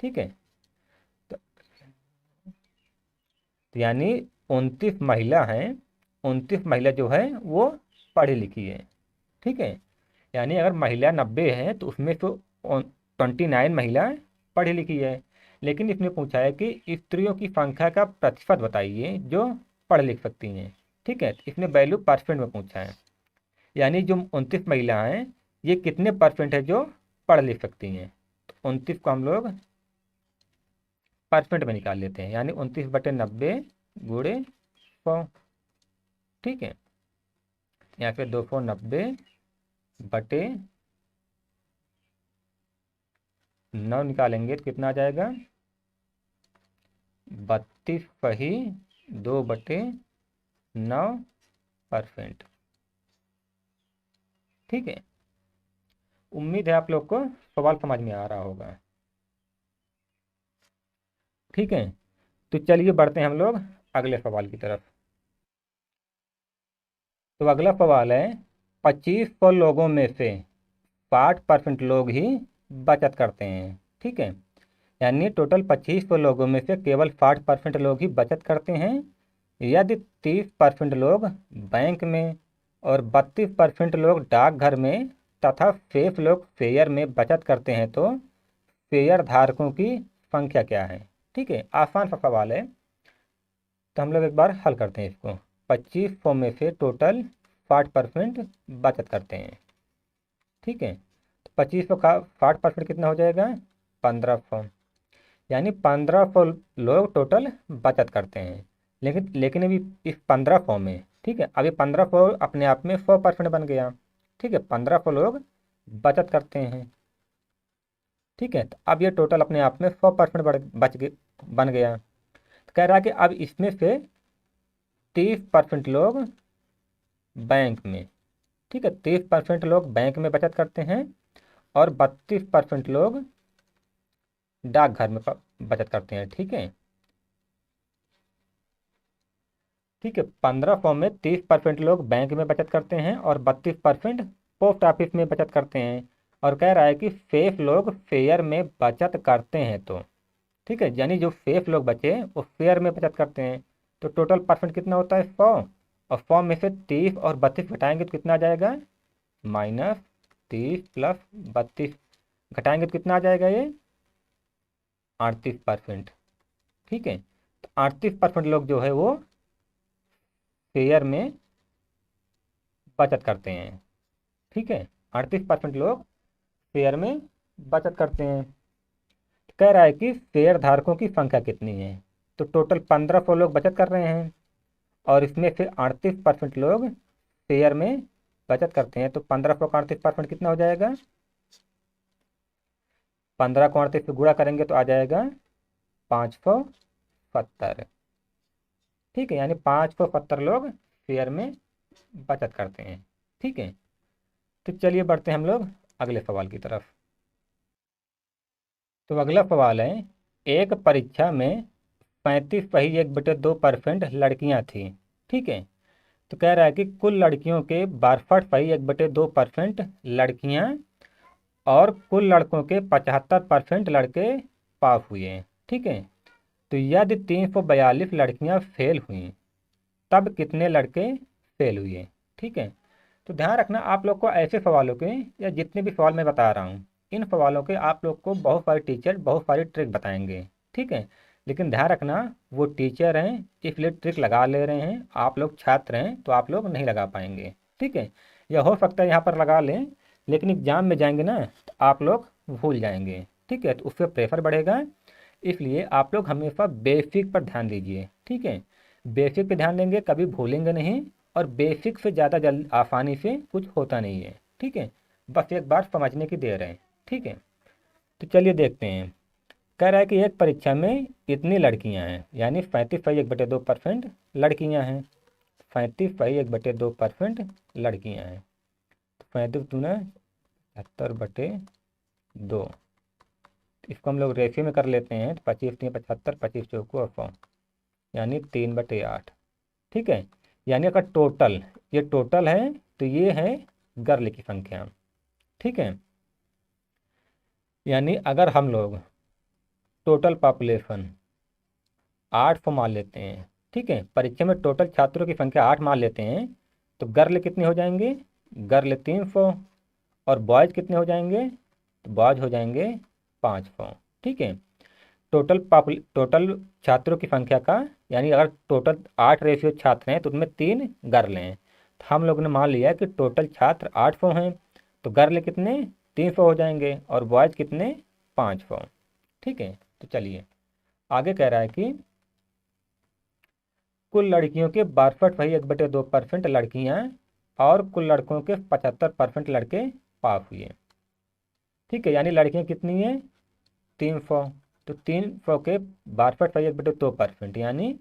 ठीक है, तो यानी 29 महिला हैं, 29 महिला जो है वो पढ़ी लिखी है। ठीक है, यानी अगर महिला 90 हैं तो उसमें तो 29 महिलाएं पढ़ी लिखी है। लेकिन इसने पूछा है कि स्त्रियों की संख्या का प्रतिशत बताइए जो पढ़ लिख सकती हैं। ठीक है, तो इसने वैल्यू परसेंट में पूछा है, यानी जो 29 महिलाएं हैं ये कितने परसेंट है जो पढ़ लिख सकती हैं। तो 29 को हम लोग परसेंट में निकाल लेते हैं, यानी 29/90 गुणे 100। ठीक है, यहाँ पे 290/9 निकालेंगे तो कितना आ जाएगा? 32/2/9%। ठीक है, उम्मीद है आप लोग को सवाल समझ में आ रहा होगा। ठीक है, तो चलिए बढ़ते हैं हम लोग अगले सवाल की तरफ। तो अगला सवाल है, 2500 लोगों में से 60% लोग ही बचत करते हैं। ठीक है, यानी टोटल 2500 लोगों में से केवल 60% लोग ही बचत करते हैं। यदि 30% लोग बैंक में और 32% लोग डाकघर में तथा शेष लोग शेयर में बचत करते हैं, तो शेयर धारकों की संख्या क्या है? ठीक है, आसान सा सवाल है, तो हम लोग एक बार हल करते हैं इसको। 2500 में से टोटल 60% बचत करते हैं। ठीक है, तो 2500 का 60% कितना हो जाएगा? 1500। यानी 1500 लोग टोटल बचत करते हैं। लेकिन अभी इस 1500 में, ठीक है, अभी 1500 अपने आप में 100% बन गया। ठीक है, 1500 लोग बचत करते हैं। ठीक है, तो अब ये टोटल अपने आप में 100% बन गया। कह रहा है कि अब इसमें से 30% लोग बैंक में, ठीक है, 30% लोग बैंक में बचत करते हैं और 32% लोग डाकघर में बचत करते हैं। ठीक है, ठीक है, 1500 में 30% लोग बैंक में बचत करते हैं और 32% पोस्ट ऑफिस में बचत करते हैं। और कह रहा है कि शेष लोग शेयर में बचत करते हैं। तो ठीक है, यानी जो शेष लोग बचे वो शेयर में बचत करते हैं। तो टोटल परसेंट कितना होता है 100, और 100 में से 30 और 32 घटाएंगे तो कितना आ जाएगा, -30 + 32 घटाएंगे तो कितना आ जाएगा ये 38%। ठीक है, तो 38% लोग जो है वो शेयर में बचत करते हैं। ठीक है, 38% लोग शेयर में बचत करते हैं। कह रहा है कि शेयर धारकों की संख्या कितनी है। तो टोटल 1500 लोग बचत कर रहे हैं और इसमें से 38% लोग शेयर में बचत करते हैं। तो 1500 का 38% कितना हो जाएगा, 15 को 38 से गुणा करेंगे तो आ जाएगा 570। ठीक है, यानी 570 लोग शेयर में बचत करते हैं। ठीक है, तो चलिए बढ़ते हैं हम लोग अगले सवाल की तरफ। तो अगला सवाल है, एक परीक्षा में 35.1/2% लड़कियां थीं। ठीक है, तो कह रहा है कि कुल लड़कियों के 62.1/2% लड़कियां और कुल लड़कों के 75% लड़के पास हुए हैं। ठीक है, तो यदि 342 लड़कियां फेल हुई तब कितने लड़के फेल हुए। ठीक है, तो ध्यान रखना आप लोग को ऐसे सवालों के, या जितने भी सवाल मैं बता रहा हूँ इन सवालों के आप लोग को बहुत सारे टीचर बहुत सारी ट्रिक बताएंगे। ठीक है, लेकिन ध्यान रखना वो टीचर हैं इसलिए ट्रिक लगा ले रहे हैं, आप लोग छात्र हैं तो आप लोग नहीं लगा पाएंगे। ठीक है, यह हो सकता है यहाँ पर लगा लें लेकिन एग्जाम में जाएंगे ना तो आप लोग भूल जाएंगे। ठीक है, तो उससे प्रेशर बढ़ेगा, इसलिए आप लोग हमेशा बेसिक पर ध्यान दीजिए। ठीक है, बेसिक पे ध्यान देंगे कभी भूलेंगे नहीं, और बेसिक से ज़्यादा जल्द आसानी से कुछ होता नहीं है। ठीक है, बस एक बार समझने की देर है। ठीक है, तो चलिए देखते हैं। कह रहा है कि एक परीक्षा में इतनी लड़कियां हैं, यानी 35.1/2% लड़कियां हैं। 35.1/2% लड़कियां हैं, तो 35×75/2, इसको हम लोग रेशियो में कर लेते हैं। तो 25×75, 25×4 100, यानी 3/8। ठीक है, यानी अगर टोटल, ये टोटल है तो ये है गर्ल की संख्या। ठीक है, यानी अगर हम लोग टोटल पॉपुलेशन 800 मान लेते हैं, ठीक है, परीक्षा में टोटल छात्रों की संख्या 8 मान लेते हैं, तो गर्ल कितने हो जाएंगे, गर्ल 300, और बॉयज़ कितने हो जाएंगे, तो बॉयज़ हो जाएंगे 500। ठीक है, टोटल छात्रों की संख्या का, यानी अगर टोटल 8 रेशियो छात्र हैं तो उनमें 3 गर्ल हैं, तो हम लोग ने मान लिया कि टोटल छात्र 800 हैं, तो गर्ल कितने 300 हो जाएंगे और बॉयज़ कितने 500। ठीक है, तो चलिए आगे कह रहा है कि कुल लड़कियों के 62.1/2% लड़कियां और कुल लड़कों के 75% लड़के पास हुए। ठीक है, यानी लड़कियां कितनी हैं 300, तो 300 के 62.1/2% यानी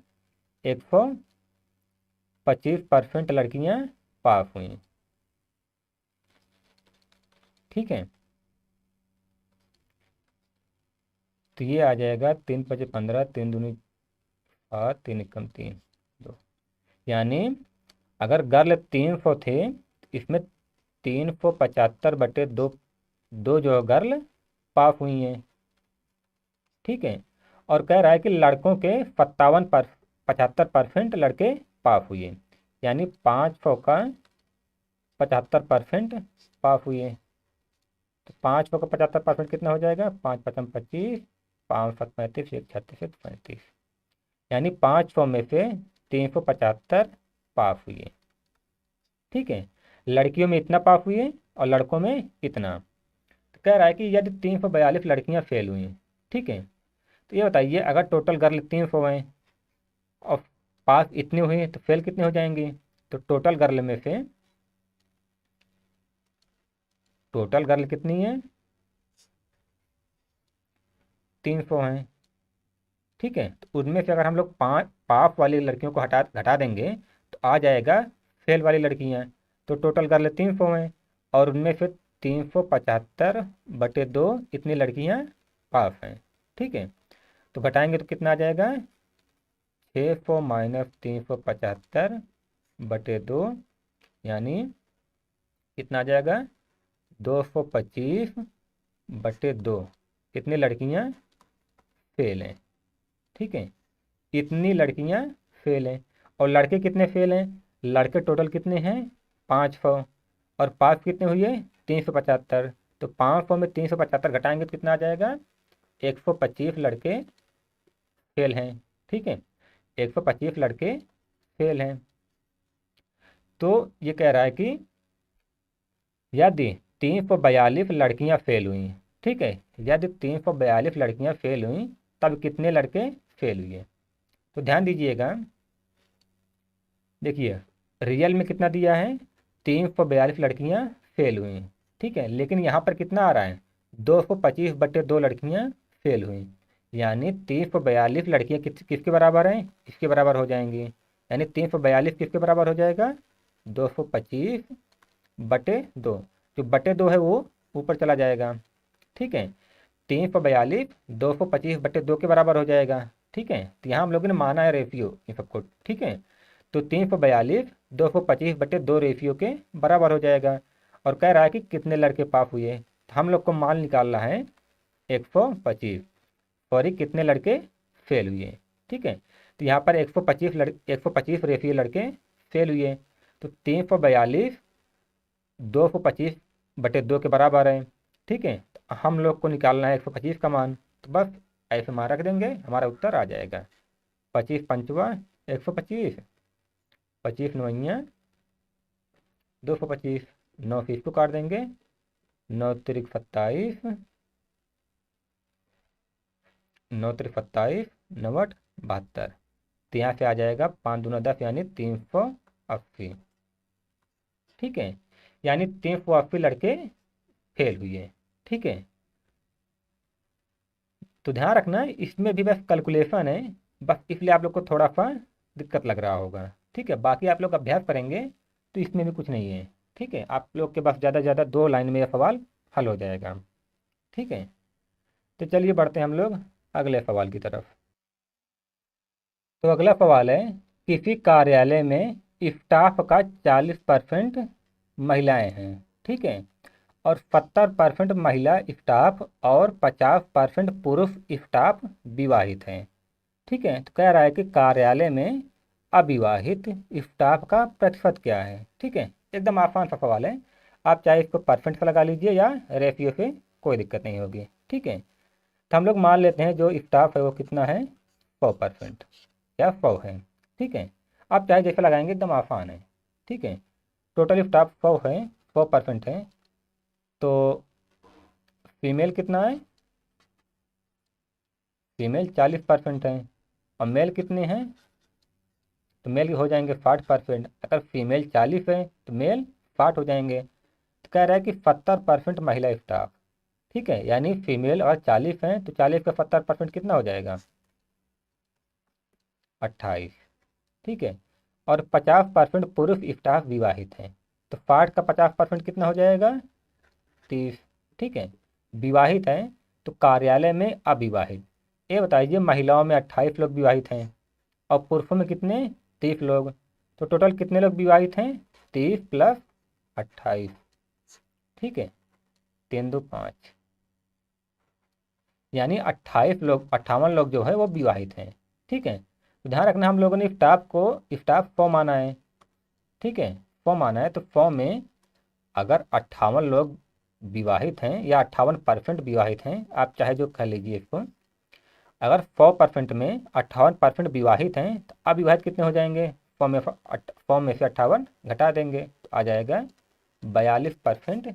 125% लड़कियां पास हुई। ठीक है, तो ये आ जाएगा 3×5 = 15, 3×2 = 7, 3×1 = 2, यानी अगर गर्ल 300 थे तो इसमें 375/2 दो जो गर्ल पास हुई हैं। ठीक है, और कह रहा है कि लड़कों के 75% लड़के पास हुए, यानी 500 का 75% पास हुए। तो 500 का 75% कितना हो जाएगा, 5×5 = 25, 5×7 = 35, 1×36 = 35, यानी 500 में से 375 पास हुए। ठीक है, लड़कियों में इतना पास हुए और लड़कों में इतना। तो कह रहा है कि यदि 342 लड़कियां फेल हुई, ठीक है, तो ये बताइए अगर टोटल गर्ल 300 हैं और पास इतनी हुई तो फेल कितनी हो जाएंगी। तो टोटल गर्ल कितनी है 300 हैं, ठीक है, तो उनमें से अगर हम लोग पास वाली लड़कियों को घटा देंगे तो आ जाएगा फेल वाली लड़कियां। तो टोटल कर ले 300 हैं, और उनमें से 375/2 इतनी लड़कियां पास हैं। ठीक है, तो घटाएंगे तो कितना आ जाएगा, 600 माइनस 375/2, यानी कितना आ जाएगा, 225/2 कितनी लड़कियां फेल हैं। ठीक है, इतनी लड़कियां फेल हैं। और लड़के कितने फेल हैं, लड़के टोटल कितने हैं, 500, और पास कितने हुए, 375। तो 500 में 375 घटाएंगे तो कितना आ जाएगा, 125 लड़के फेल हैं। ठीक है, 125 लड़के फेल हैं। तो ये कह रहा है कि यदि 342 लड़कियां फेल हुई, ठीक है, यदि 342 लड़कियां फेल हुई तब कितने लड़के फेल हुए। तो ध्यान दीजिएगा, देखिए रियल में कितना दिया है, 342 लड़कियां फेल हुई। ठीक है, लेकिन यहाँ पर कितना आ रहा है, 225/2 लड़कियां फेल हुई, यानी 342 लड़कियां किसके बराबर हैं, इसके बराबर हो जाएंगी। यानी 342 किसके बराबर हो जाएगा, 225/2। जो बटे 2 है वो ऊपर चला जाएगा। ठीक है, 342 225/2 के बराबर हो जाएगा। ठीक है, तो यहाँ हम लोगों ने माना है रेशियो इन सबको। ठीक है, तो 342 225/2 रेशियो के बराबर हो जाएगा। और कह रहा है कि कितने लड़के पास हुए, तो हम लोग को मान निकालना है 125, सॉरी कितने लड़के फेल हुए। ठीक है, तो यहाँ पर 125 रेशियो लड़के फेल हुए। तो 342 225/2 के बराबर है। ठीक है, तो हम लोग को निकालना है 125 का मान, तो बस ऐसे मान रख देंगे, हमारा उत्तर आ जाएगा 25 पंचवा 125, 25 नवैया 225, 9 से इसको काट देंगे, 9 तिरिक 27, 9 तिरिक 27, 9 72। तो यहाँ से आ जाएगा 5 दूना 10, यानी 380। ठीक है, यानी 380 लड़के फेल हुए। ठीक है, तो ध्यान रखना इसमें भी बस कैलकुलेशन है, बस इसलिए आप लोग को थोड़ा सा दिक्कत लग रहा होगा। ठीक है, बाकी आप लोग अभ्यास करेंगे तो इसमें भी कुछ नहीं है। ठीक है, आप लोग के पास ज़्यादा से ज़्यादा 2 लाइन में यह सवाल हल हो जाएगा। ठीक है, तो चलिए बढ़ते हैं हम लोग अगले सवाल की तरफ। तो अगला सवाल है, किसी कार्यालय में स्टाफ का 40% महिलाएं हैं। ठीक है, और 70% महिला स्टाफ और 50% पुरुष स्टाफ विवाहित हैं। ठीक है, तो कह रहा है कि कार्यालय में अविवाहित स्टाफ का प्रतिशत क्या है। ठीक है, एकदम आसान सा सवाल है, आप चाहे इसको परसेंट से लगा लीजिए या रेशियो से, कोई दिक्कत नहीं होगी। ठीक है, तो हम लोग मान लेते हैं जो स्टाफ है वो कितना है, 100% या 100 है। ठीक है, आप चाहे जैसे लगाएंगे, एकदम आसान है। ठीक है, टोटल स्टाफ 100 है, 100% है, तो फीमेल कितना है, फीमेल 40% है, और मेल कितने हैं, तो मेल हो जाएंगे 60%। अगर फीमेल 40 है तो मेल 60 हो जाएंगे। तो कह रहा है कि 70% महिला स्टाफ। ठीक है, यानी फीमेल और 40 हैं तो 40 का 70% कितना हो जाएगा, 28। ठीक है, और 50% पुरुष स्टाफ विवाहित हैं, तो 60 का 50% कितना हो जाएगा, 30। ठीक है, विवाहित हैं तो कार्यालय में अविवाहित, ये बताइए महिलाओं में 28 लोग विवाहित हैं और पुरुषों में कितने, 30 लोग। तो टोटल कितने लोग विवाहित हैं, 30 + 28। ठीक है, 3 2 5, यानी 28 लोग, 58 लोग जो है वो विवाहित हैं। ठीक है, तो ध्यान रखना हम लोगों ने स्टाफ 100 माना है। ठीक है, 100 माना है, तो 100 में अगर 58 लोग विवाहित हैं या 58% विवाहित हैं, आप चाहे जो कह लीजिए इसको, अगर 100% में 58% विवाहित हैं तो अविवाहित कितने हो जाएंगे, 100 में से 58 घटा देंगे तो आ जाएगा 42%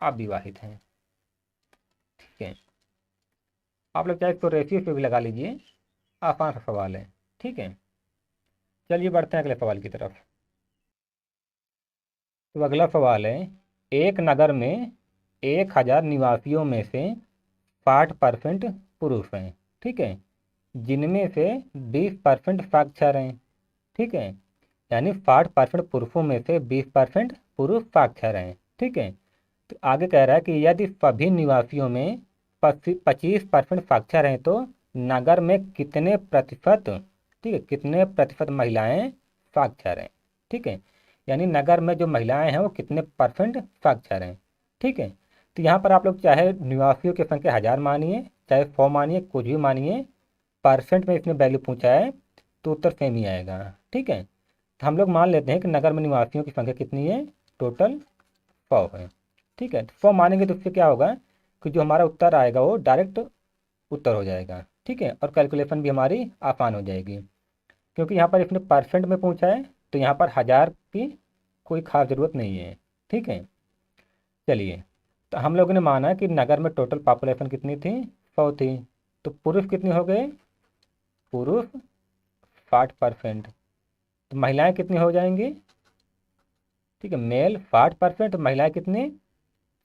अविवाहित हैं। ठीक है, आप लोग चाहे इसको रेशियो पे भी लगा लीजिए, आसान सा सवाल है। ठीक है, चलिए बढ़ते हैं अगले सवाल की तरफ। तो अगला सवाल है, एक नगर में 1000 निवासियों में से 60% पुरुष हैं। ठीक है, जिनमें से 20% साक्षर हैं। ठीक है, यानी 60% पुरुषों में से 20% पुरुष साक्षर हैं। ठीक है, तो आगे कह रहा है कि यदि सभी निवासियों में 25% साक्षर हैं तो नगर में कितने प्रतिशत, ठीक है, कितने प्रतिशत महिलाएं साक्षर हैं। ठीक है, यानी नगर में जो महिलाएं हैं वो कितने परसेंट साक्षर हैं। ठीक है, तो यहाँ पर आप लोग चाहे निवासियों की संख्या 1000 मानिए, चाहे 100 मानिए, कुछ भी मानिए, परसेंट में इसने वैल्यू पूछा है तो उत्तर सेम ही आएगा। ठीक है, तो हम लोग मान लेते हैं कि नगर में निवासियों की संख्या कितनी है, टोटल 100 है। ठीक है, तो 100 मानेंगे तो उससे क्या होगा कि जो हमारा उत्तर आएगा वो डायरेक्ट उत्तर हो जाएगा। ठीक है, और कैलकुलेशन भी हमारी आसान हो जाएगी, क्योंकि यहाँ पर इसने परसेंट में पूछा है तो यहाँ पर 1000 की कोई खास ज़रूरत नहीं है। ठीक है, चलिए, तो हम लोगों ने माना कि नगर में टोटल पॉपुलेशन कितनी थी, 100 थी। तो पुरुष कितने हो गए, पुरुष 60%, तो महिलाएं कितनी हो जाएंगी, ठीक है, मेल 60%, महिलाएं कितनी,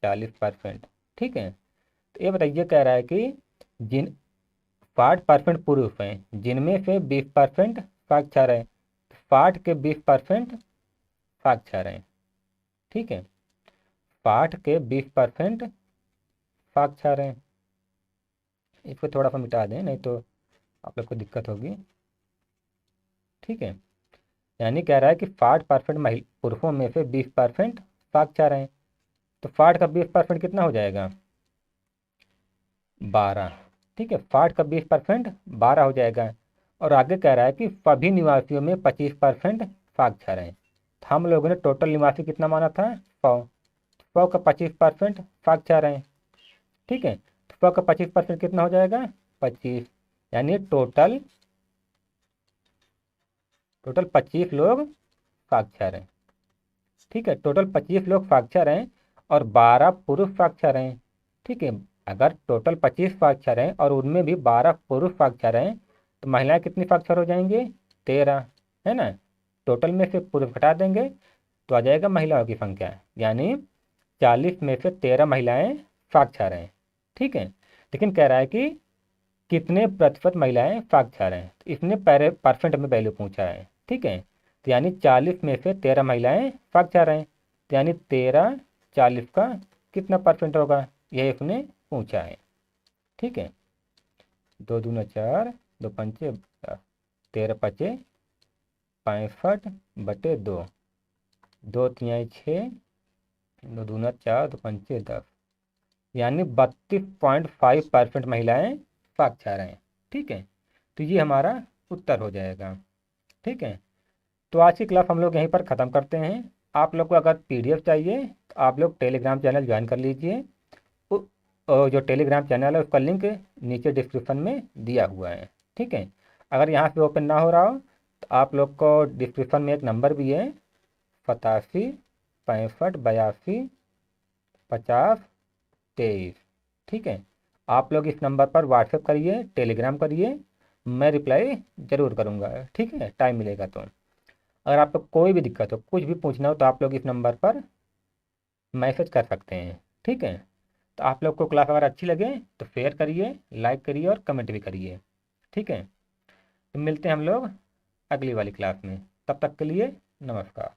40%। ठीक है, तो ये बताइए, कह रहा है कि जिन 60% पुरुष हैं जिनमें से 20% साक्षर हैं, 60 के 20% साक्षर हैं। ठीक है, 60 के 20% साक्षर हैं। इसको थोड़ा सा मिटा दें, नहीं तो आप लोग को दिक्कत होगी। ठीक है, यानी कह रहा है कि 60% पुरुषों में से 20% साक्षर हैं, तो 60 का 20% कितना हो जाएगा, 12। ठीक है, 60 का 20% 12 हो जाएगा। और आगे कह रहा है कि सभी निवासियों में 25% साक्षर हैं। तो हम लोगों ने टोटल निवासी कितना माना था, 100, 100 का 25% साक्षर हैं। ठीक है, तो 100 का 25% कितना हो जाएगा, 25, यानी टोटल टोटल 25 लोग साक्षर हैं। ठीक है, टोटल 25 लोग साक्षर हैं और 12 पुरुष साक्षर हैं। ठीक है, अगर टोटल 25 साक्षर हैं और उनमें भी 12 पुरुष साक्षर हैं तो महिलाएं कितनी साक्षर हो जाएंगी, 13, है ना। टोटल में से पुरुष घटा देंगे तो आ जाएगा महिलाओं की संख्या, यानी 40 में से 13 महिलाएं साक्षर हैं। ठीक है, लेकिन कह रहा है कि कितने प्रतिशत महिलाएं साक्षर हैं, तो इसने पहले परसेंट में वैल्यू पूछा है। ठीक है, तो यानी 40 में से 13 महिलाएं साक्षर हैं, तो यानी 13 40 का कितना परसेंट होगा, यह इसने पूछा है। ठीक है, 2 दूना 4, 2 पंचे 13 पचे 65/2, 2 तिहाई 6, 2 दूना 4, 2 पंचे 10, यानी 32.5% महिलाएं साक्षर हैं। ठीक है, तो ये हमारा उत्तर हो जाएगा। ठीक है, तो आज की क्लास हम लोग यहीं पर ख़त्म करते हैं। आप लोग को अगर पीडीएफ चाहिए तो आप लोग टेलीग्राम चैनल ज्वाइन कर लीजिए। जो टेलीग्राम चैनल है उसका लिंक नीचे डिस्क्रिप्शन में दिया हुआ है। ठीक है, अगर यहाँ से ओपन ना हो रहा हो तो आप लोग को डिस्क्रिप्शन में एक नंबर भी है, 87 65 82 50 23। ठीक है, आप लोग इस नंबर पर व्हाट्सएप करिए, टेलीग्राम करिए, मैं रिप्लाई ज़रूर करूँगा। ठीक है, टाइम मिलेगा तो। अगर आपको कोई भी दिक्कत हो, कुछ भी पूछना हो तो आप लोग इस नंबर पर मैसेज कर सकते हैं। ठीक है, तो आप लोग को क्लास अगर अच्छी लगे तो शेयर करिए, लाइक करिए और कमेंट भी करिए। ठीक है, तो मिलते हैं हम लोग अगली वाली क्लास में, तब तक के लिए नमस्कार।